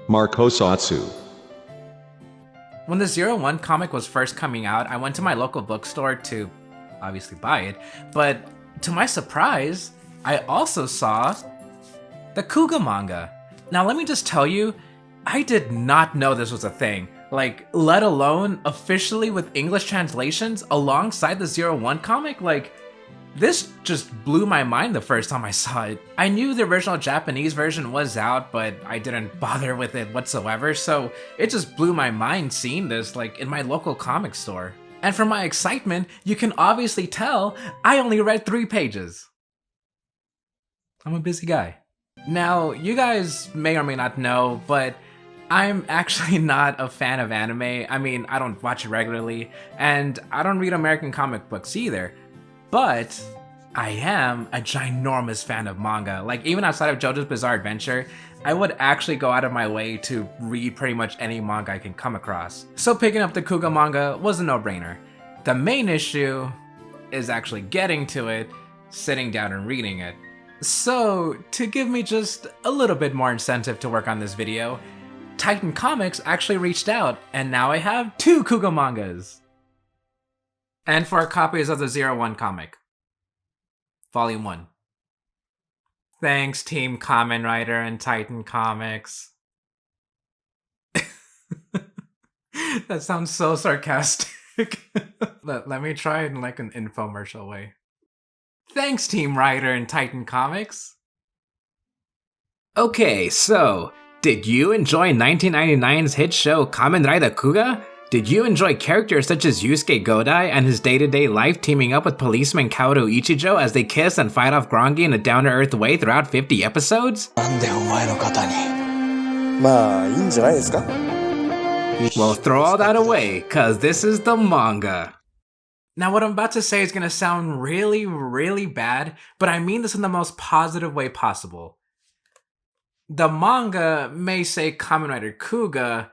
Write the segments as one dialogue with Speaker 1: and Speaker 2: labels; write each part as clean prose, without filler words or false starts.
Speaker 1: Marcosatsu.
Speaker 2: When the 01 comic was first coming out, I went to my local bookstore to obviously buy it, but to my surprise, I also saw the Kuuga Manga. Now let me just tell you, I did not know this was a thing. Like, let alone officially with English translations alongside the 01 comic, like, this just blew my mind the first time I saw it. I knew the original Japanese version was out, but I didn't bother with it whatsoever, so it just blew my mind seeing this, like, in my local comic store. And from my excitement, you can obviously tell I only read 3 pages. I'm a busy guy. Now, you guys may or may not know, but I'm actually not a fan of anime. I mean, I don't watch it regularly, and I don't read American comic books either. But I am a ginormous fan of manga. Like, even outside of JoJo's Bizarre Adventure, I would actually go out of my way to read pretty much any manga I can come across. So picking up the Kuuga Manga was a no-brainer. The main issue is actually getting to it, sitting down and reading it. So, to give me just a little bit more incentive to work on this video, Titan Comics actually reached out, and now I have 2 Kuuga mangas. And 4 copies of the 01 comic. Volume 1. Thanks, Team Kamen Rider and Titan Comics. That sounds so sarcastic. Let me try it in like an infomercial way. Thanks, Team Rider and Titan Comics. Okay, so, did you enjoy 1999's hit show Kamen Rider Kuuga? Did you enjoy characters such as Yusuke Godai and his day-to-day life teaming up with policeman Kaoru Ichijo as they kiss and fight off Grongi in a down-to-earth way throughout 50 episodes? Well, throw all that away, cause this is the manga. Now what I'm about to say is gonna sound really, really bad, but I mean this in the most positive way possible. The manga may say Kamen Rider Kuuga,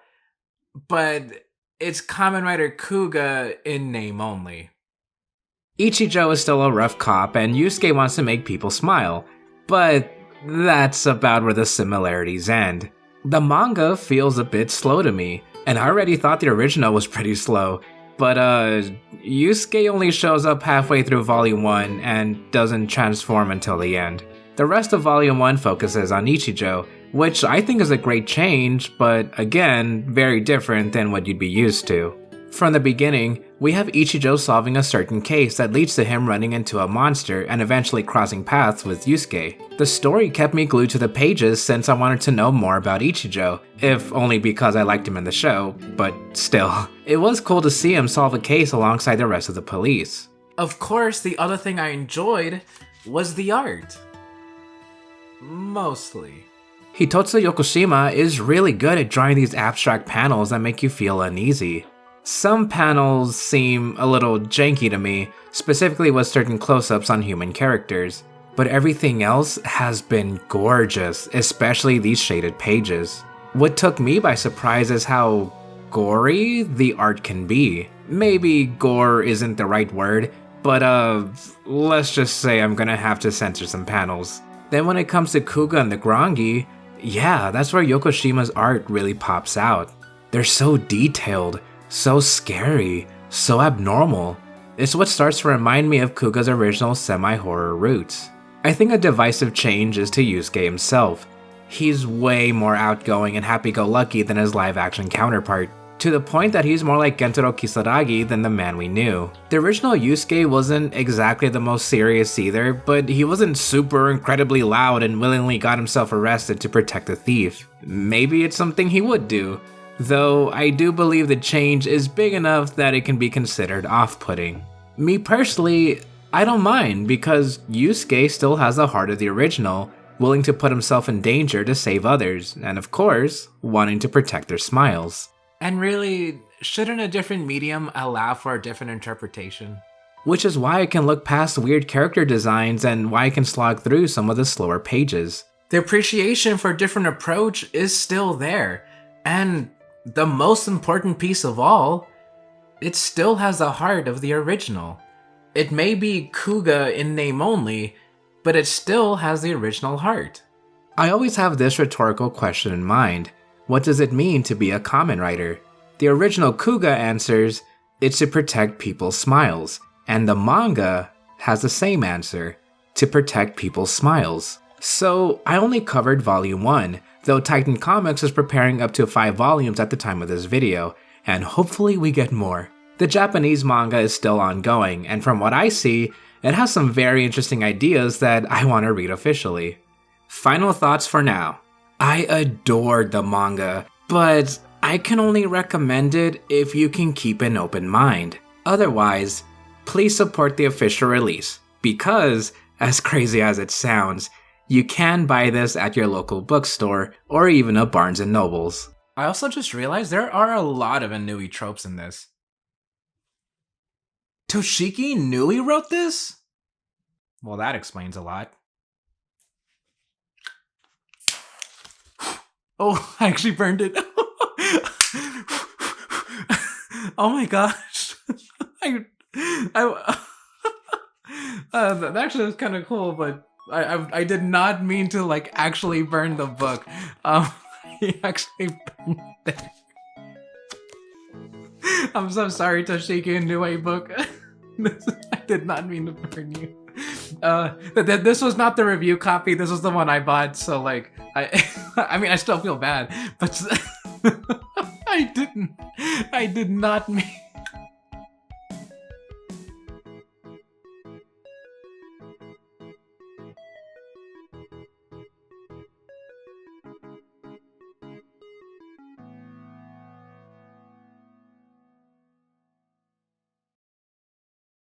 Speaker 2: but it's Kamen Rider Kuuga in name only. Ichijo is still a rough cop, and Yusuke wants to make people smile, but that's about where the similarities end. The manga feels a bit slow to me, and I already thought the original was pretty slow, but Yusuke only shows up halfway through Volume 1 and doesn't transform until the end. The rest of Volume 1 focuses on Ichijo, which I think is a great change, but again, very different than what you'd be used to. From the beginning, we have Ichijo solving a certain case that leads to him running into a monster and eventually crossing paths with Yusuke. The story kept me glued to the pages since I wanted to know more about Ichijo, if only because I liked him in the show, but still. It was cool to see him solve a case alongside the rest of the police. Of course, the other thing I enjoyed was the art. Mostly. Hitotsu Yokoshima is really good at drawing these abstract panels that make you feel uneasy. Some panels seem a little janky to me, specifically with certain close-ups on human characters, but everything else has been gorgeous, especially these shaded pages. What took me by surprise is how gory the art can be. Maybe gore isn't the right word, but let's just say I'm gonna have to censor some panels. Then when it comes to Kuuga and the Grongi, yeah, that's where Yokoshima's art really pops out. They're so detailed, so scary, so abnormal. It's what starts to remind me of Kuga's original semi-horror roots. I think a divisive change is to Yusuke himself. He's way more outgoing and happy-go-lucky than his live-action counterpart, to the point that he's more like Gentaro Kisaragi than the man we knew. The original Yusuke wasn't exactly the most serious either, but he wasn't super incredibly loud and willingly got himself arrested to protect the thief. Maybe it's something he would do, though I do believe the change is big enough that it can be considered off-putting. Me personally, I don't mind because Yusuke still has the heart of the original, willing to put himself in danger to save others, and of course, wanting to protect their smiles. And really, shouldn't a different medium allow for a different interpretation? Which is why I can look past weird character designs and why I can slog through some of the slower pages. The appreciation for a different approach is still there, and the most important piece of all, it still has the heart of the original. It may be Kuuga in name only, but it still has the original heart. I always have this rhetorical question in mind. What does it mean to be a Kamen Rider? The original Kuuga answers, it's to protect people's smiles, and the manga has the same answer, to protect people's smiles. So I only covered volume 1, though Titan Comics is preparing up to 5 volumes at the time of this video, and hopefully we get more. The Japanese manga is still ongoing, and from what I see, it has some very interesting ideas that I want to read officially. Final thoughts for now. I adored the manga, but I can only recommend it if you can keep an open mind. Otherwise, please support the official release, because, as crazy as it sounds, you can buy this at your local bookstore or even a Barnes & Nobles. I also just realized there are a lot of Inui tropes in this. Toshiki Inui wrote this? Well, that explains a lot. Oh, I actually burned it. Oh my gosh. That actually was kind of cool, but I did not mean to like actually burn the book. He actually burned it. I'm so sorry, Toshiki Inui book. I did not mean to burn you. This was not the review copy. This was the one I bought. So like, I mean, I still feel bad, but I did not mean.